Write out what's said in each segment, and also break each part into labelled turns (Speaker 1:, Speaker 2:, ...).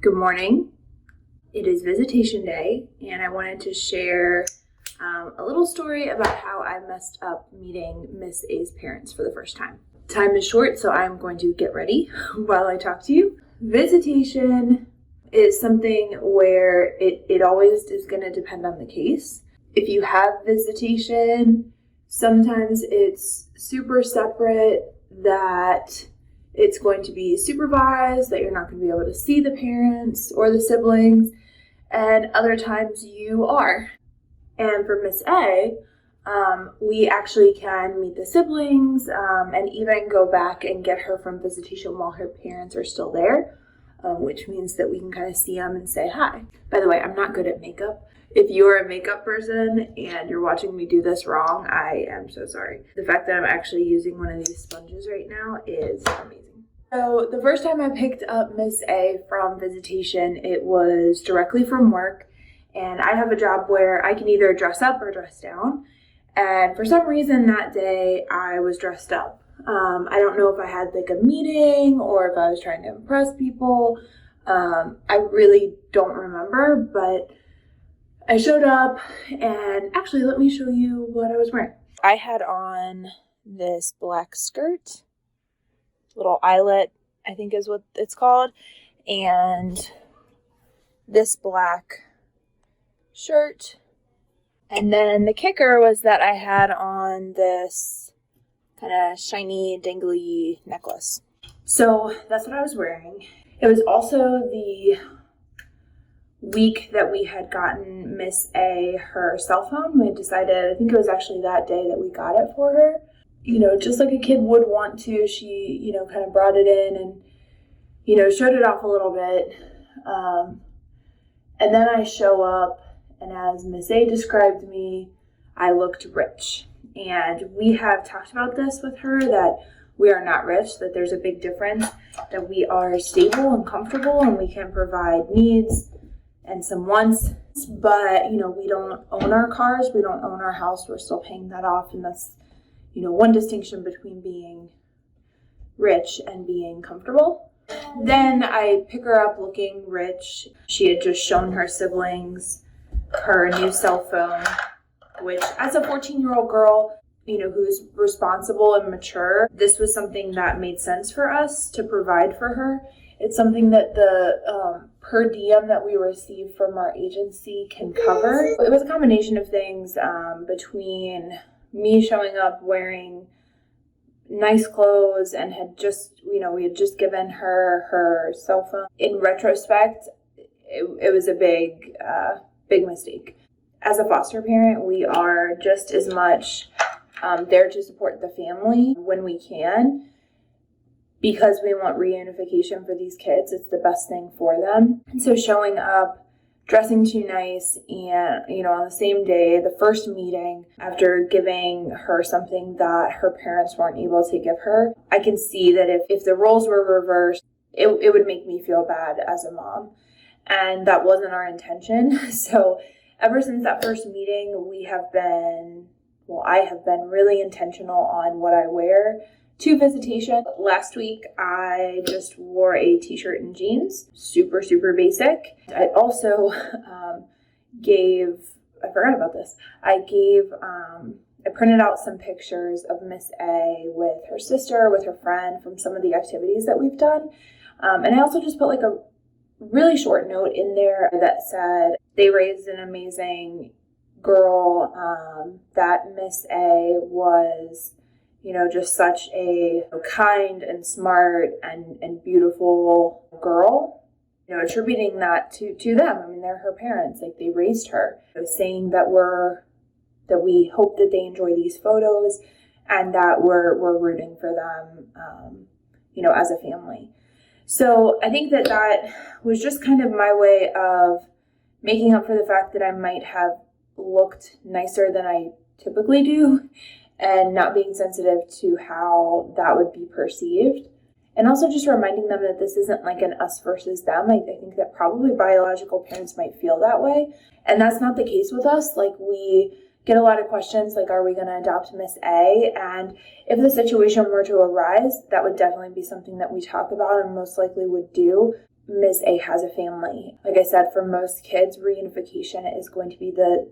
Speaker 1: Good morning. It is Visitation Day, and I wanted to share a little story about how I messed up meeting Miss A's parents for the first time. Time is short, so I'm going to get ready while I talk to you. Visitation is something where it always is going to depend on the case. If you have visitation, sometimes it's super separate, that it's going to be supervised, that you're not going to be able to see the parents or the siblings, and other times you are. And for Miss A, we actually can meet the siblings and even go back and get her from visitation while her parents are still there, which means that we can kind of see them and say hi. By the way, I'm not good at makeup. If you're a makeup person and you're watching me do this wrong, I am so sorry. The fact that I'm actually using one of these sponges right now is amazing. So the first time I picked up Miss A from visitation, it was directly from work. And I have a job where I can either dress up or dress down. And for some reason that day, I was dressed up. I don't know if I had like a meeting or if I was trying to impress people. I really don't remember, but I showed up, and actually, let me show you what I was wearing. I had on this black skirt, little eyelet, I think is what it's called, and this black shirt. And then the kicker was that I had on this kind of shiny, dangly necklace. So that's what I was wearing. It was also the week that we had gotten Miss A her cell phone. We had decided, I think it was actually that day that we got it for her. You know, just like a kid would want to, she, kind of brought it in and, showed it off a little bit. And then I show up, and as Miss A described me, I looked rich. And we have talked about this with her, that we are not rich, that there's a big difference, that we are stable and comfortable and we can provide needs and some wants, but, we don't own our cars, we don't own our house, we're still paying that off, and that's, one distinction between being rich and being comfortable. Then I pick her up looking rich. She had just shown her siblings her new cell phone, which as a 14-year-old girl, who's responsible and mature, this was something that made sense for us to provide for her. It's something that the per diem that we received from our agency can cover. It was a combination of things between me showing up wearing nice clothes and had just, we had just given her cell phone. In retrospect, it was a big mistake. As a foster parent, we are just as much there to support the family when we can, because we want reunification for these kids. It's the best thing for them. And so showing up, dressing too nice, and, on the same day, the first meeting, after giving her something that her parents weren't able to give her, I can see that if the roles were reversed, it would make me feel bad as a mom. And that wasn't our intention. So ever since that first meeting, I have been really intentional on what I wear to visitation. Last week, I just wore a t-shirt and jeans, super, super basic. I also I printed out some pictures of Miss A with her sister, with her friend, from some of the activities that we've done. And I also just put like a really short note in there that said, they raised an amazing girl, that Miss A was, just such a kind and smart and beautiful girl, attributing that to them. I mean, they're her parents, like they raised her, saying that we hope that they enjoy these photos and that we're rooting for them, as a family. So I think that was just kind of my way of making up for the fact that I might have looked nicer than I typically do, and not being sensitive to how that would be perceived. And also just reminding them that this isn't like an us versus them. I think that probably biological parents might feel that way. And that's not the case with us. Like, we get a lot of questions like, are we going to adopt Miss A? And if the situation were to arise, that would definitely be something that we talk about and most likely would do. Miss A has a family. Like I said, for most kids, reunification is going to be the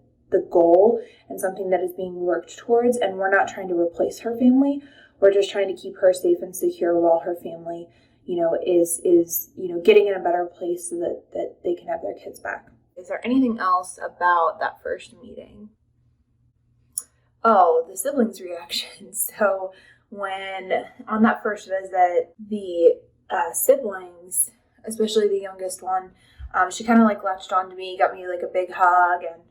Speaker 1: goal and something that is being worked towards, and we're not trying to replace her family. We're just trying to keep her safe and secure while her family, is getting in a better place so that they can have their kids back. Is there anything else about that first meeting? Oh, the siblings' reaction. So when on that first visit, the siblings, especially the youngest one, she kind of like latched onto me, got me like a big hug, and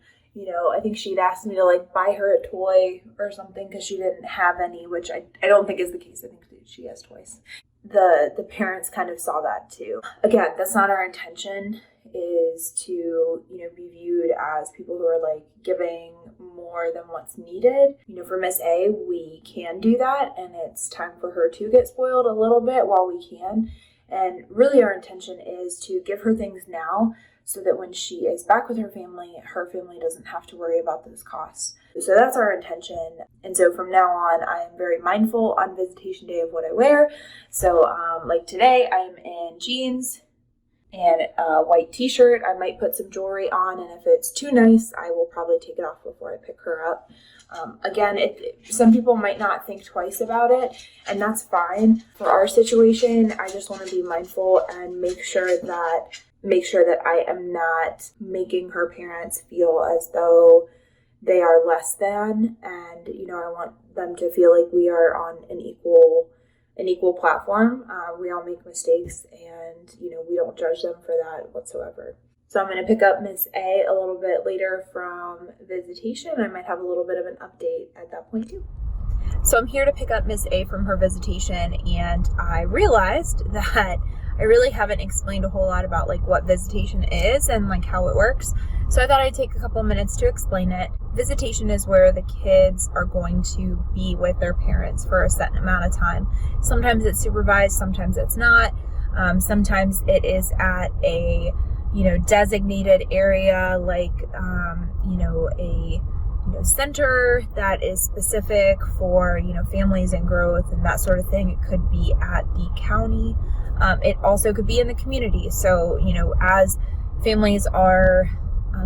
Speaker 1: I think she'd asked me to like buy her a toy or something because she didn't have any, which I don't think is the case. I think she has toys. The parents kind of saw that too. Again, that's not our intention, is to be viewed as people who are like giving more than what's needed. For Miss A, we can do that, and it's time for her to get spoiled a little bit while we can. And really our intention is to give her things now so that when she is back with her family doesn't have to worry about those costs. So that's our intention. And so from now on, I am very mindful on visitation day of what I wear. So like today, I'm in jeans and a white t-shirt. I might put some jewelry on, and if it's too nice, I will probably take it off before I pick her up. Again, some people might not think twice about it, and that's fine. For our situation, I just want to be mindful and make sure that I am not making her parents feel as though they are less than, and I want them to feel like we are on an equal platform. We all make mistakes, and we don't judge them for that whatsoever. So I'm going to pick up Miss A a little bit later from visitation. I might have a little bit of an update at that point too. So I'm here to pick up Miss A from her visitation, and I realized that I really haven't explained a whole lot about like what visitation is and like how it works. So I thought I'd take a couple minutes to explain it. Visitation is where the kids are going to be with their parents for a set amount of time. Sometimes it's supervised, sometimes it's not. Sometimes it is at a designated area, like a center that is specific for families and growth and that sort of thing. It could be at the county. It also could be in the community. So as families are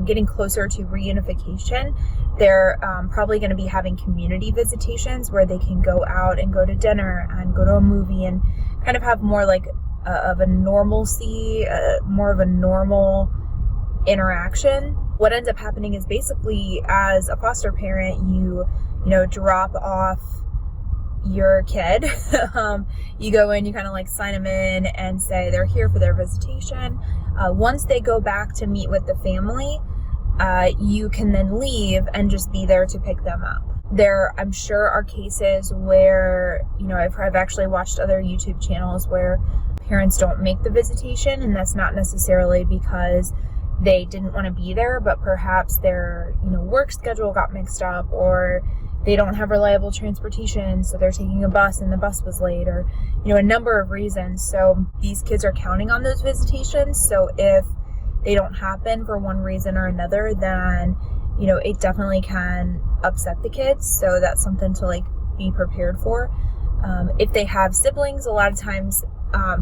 Speaker 1: getting closer to reunification, they're probably going to be having community visitations where they can go out and go to dinner and go to a movie and kind of have more like of a normalcy, more of a normal interaction. What ends up happening is basically as a foster parent, you drop off your kid. You go in, you kind of like sign them in and say they're here for their visitation. Once they go back to meet with the family, you can then leave and just be there to pick them up. There, I'm sure, are cases where, I've actually watched other YouTube channels where parents don't make the visitation, and that's not necessarily because they didn't want to be there, but perhaps their, work schedule got mixed up, or they don't have reliable transportation, so they're taking a bus and the bus was late, or, a number of reasons. So these kids are counting on those visitations. So if they don't happen for one reason or another, then, it definitely can upset the kids. So that's something to like be prepared for. If they have siblings, a lot of times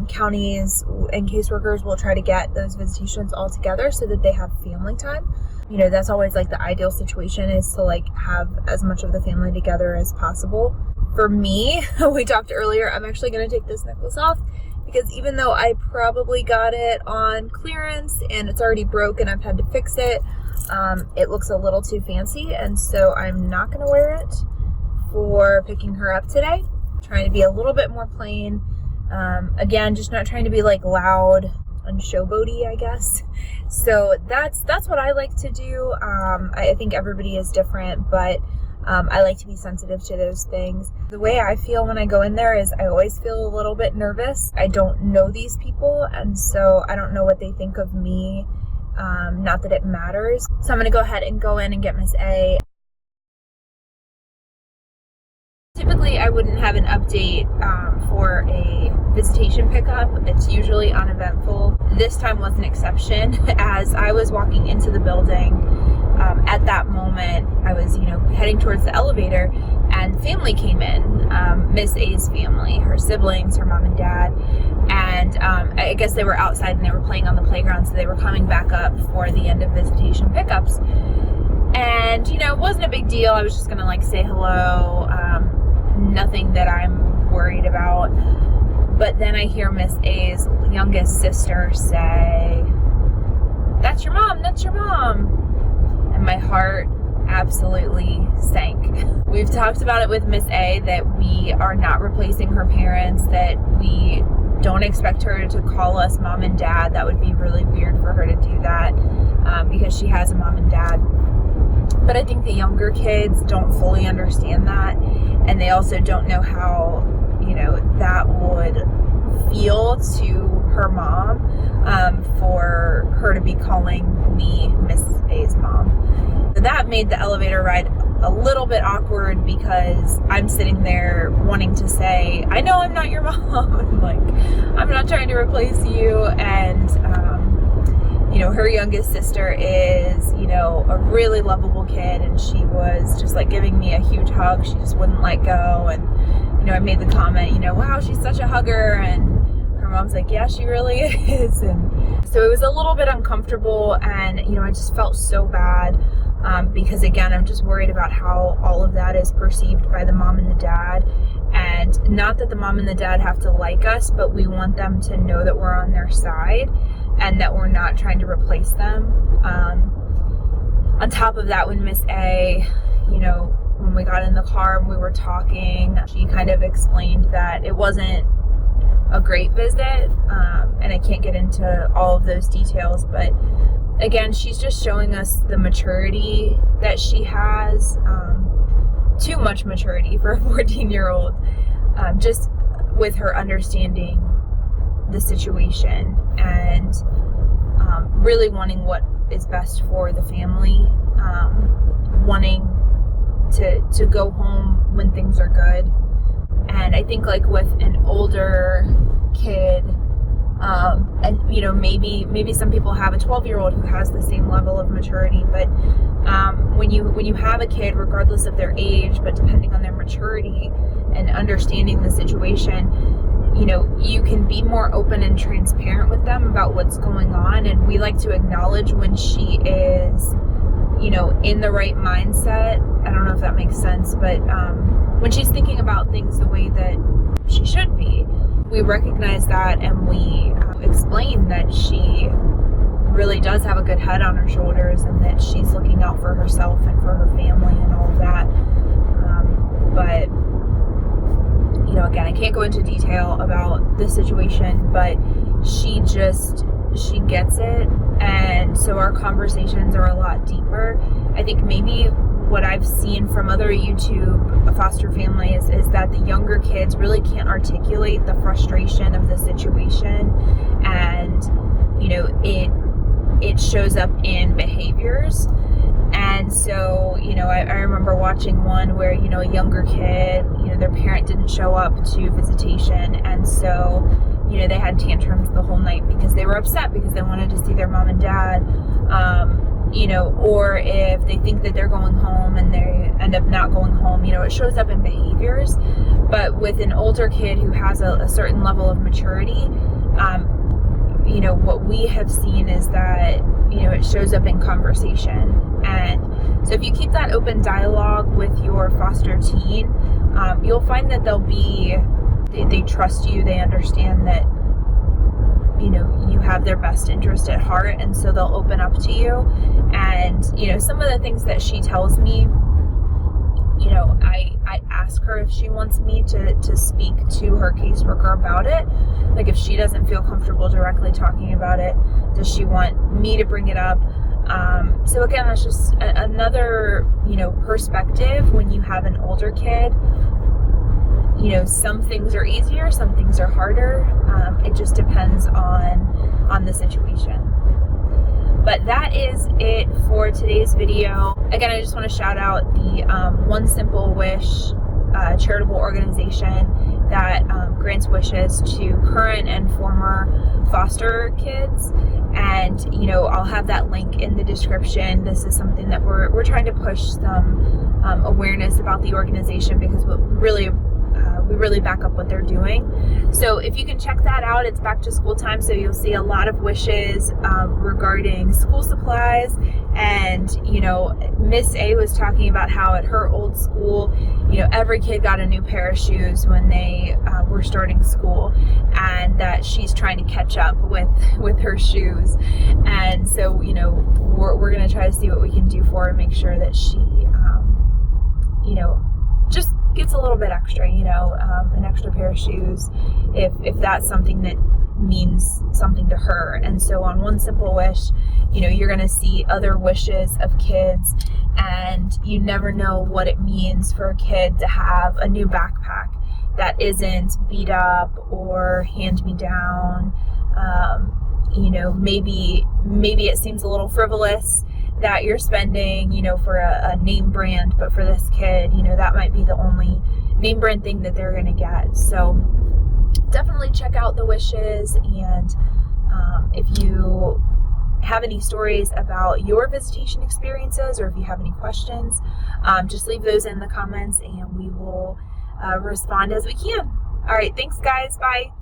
Speaker 1: counties and caseworkers will try to get those visitations all together so that they have family time. That's always like the ideal situation, is to like have as much of the family together as possible. For me, we talked earlier, I'm actually going to take this necklace off because even though I probably got it on clearance and it's already broken, I've had to fix it. It looks a little too fancy, and so I'm not going to wear it for picking her up today. I'm trying to be a little bit more plain. Again, just not trying to be like loud and showboaty, I guess. So that's what I like to do. I think everybody is different, but I like to be sensitive to those things. The way I feel when I go in there is I always feel a little bit nervous. I don't know these people, and so I don't know what they think of me. Not that it matters. So I'm going to go ahead and go in and get Miss A. Typically, I wouldn't have an update for a visitation pickup. It's usually uneventful. This time was an exception. As I was walking into the building, at that moment, I was, heading towards the elevator, and family came in. Miss A's family, her siblings, her mom and dad, And I guess they were outside and they were playing on the playground, so they were coming back up for the end of visitation pickups. And, you know, it wasn't a big deal. I was just gonna like say hello, nothing that I'm worried about. But then I hear Miss A's youngest sister say, "That's your mom, that's your mom." And my heart absolutely sank. We've talked about it with Miss A that we are not replacing her parents, that we don't expect her to call us mom and dad. That would be really weird for her to do that because she has a mom and dad. But I think the younger kids don't fully understand that, and they also don't know how, you know, that would feel to her mom for her to be calling me Miss A's mom. So that made the elevator ride a little bit awkward because I'm sitting there wanting to say, I know I'm not your mom. Like, I'm not trying to replace you. And, you know, her youngest sister is, you know, a really lovable kid, and she was just like giving me a huge hug. She just wouldn't let go. And, you know, I made the comment, you know, wow, she's such a hugger. And her mom's like, yeah, she really is. And so it was a little bit uncomfortable, and, you know, I just felt so bad. Because again, I'm just worried about how all of that is perceived by the mom and the dad. And not that the mom and the dad have to like us, but we want them to know that we're on their side and that we're not trying to replace them. On top of that, when Miss A, you know, when we got in the car and we were talking, she kind of explained that it wasn't a great visit. And I can't get into all of those details, but again, she's just showing us the maturity that she has, too much maturity for a 14-year-old, just with her understanding the situation and really wanting what is best for the family, wanting to go home when things are good. And I think like with an older kid, and you know, maybe some people have a 12-year-old who has the same level of maturity, but when you have a kid, regardless of their age, but depending on their maturity and understanding the situation, you know, you can be more open and transparent with them about what's going on. And we like to acknowledge when she is, you know, in the right mindset. I don't know if that makes sense, but when she's thinking about things the way that she should be, we recognize that, and we explain that she really does have a good head on her shoulders and that she's looking out for herself and for her family and all of that. But, you know, again, I can't go into detail about the situation, but she gets it. And so our conversations are a lot deeper. I think maybe what I've seen from other YouTube foster families is that the younger kids really can't articulate the frustration of the situation, and you know, it shows up in behaviors. And so, you know, I remember watching one where, you know, a younger kid, you know, their parent didn't show up to visitation, and so, you know, they had tantrums the whole night because they were upset because they wanted to see their mom and dad. You know, or if they think that they're going home and they end up not going home, you know, it shows up in behaviors. But with an older kid who has a certain level of maturity, you know, what we have seen is that, you know, it shows up in conversation. And so if you keep that open dialogue with your foster teen, you'll find that they trust you, they understand that, you know, you have their best interest at heart, and so they'll open up to you. And, you know, some of the things that she tells me, you know, I ask her if she wants me to speak to her caseworker about it. Like, if she doesn't feel comfortable directly talking about it, does she want me to bring it up? So again, that's just another, you know, perspective when you have an older kid. You know, some things are easier, some things are harder. It just depends on the situation. But that is it for today's video. Again, I just want to shout out the One Simple Wish charitable organization that grants wishes to current and former foster kids. And, you know, I'll have that link in the description. This is something that we're trying to push some awareness about the organization, because we really back up what they're doing. So if you can check that out, it's back to school time, so you'll see a lot of wishes regarding school supplies. And, Miss A was talking about how at her old school, every kid got a new pair of shoes when they were starting school, and that she's trying to catch up with her shoes. And so, we're going to try to see what we can do for her and make sure that she, just gets a little bit extra, an extra pair of shoes, if that's something that means something to her. And so on One Simple Wish, you're going to see other wishes of kids, and you never know what it means for a kid to have a new backpack that isn't beat up or hand-me-down. Maybe it seems a little frivolous that you're spending, for a name brand, but for this kid, that might be the only name brand thing that they're going to get. So definitely check out the wishes, and if you have any stories about your visitation experiences, or if you have any questions, just leave those in the comments and we will respond as we can. All right, thanks guys, bye.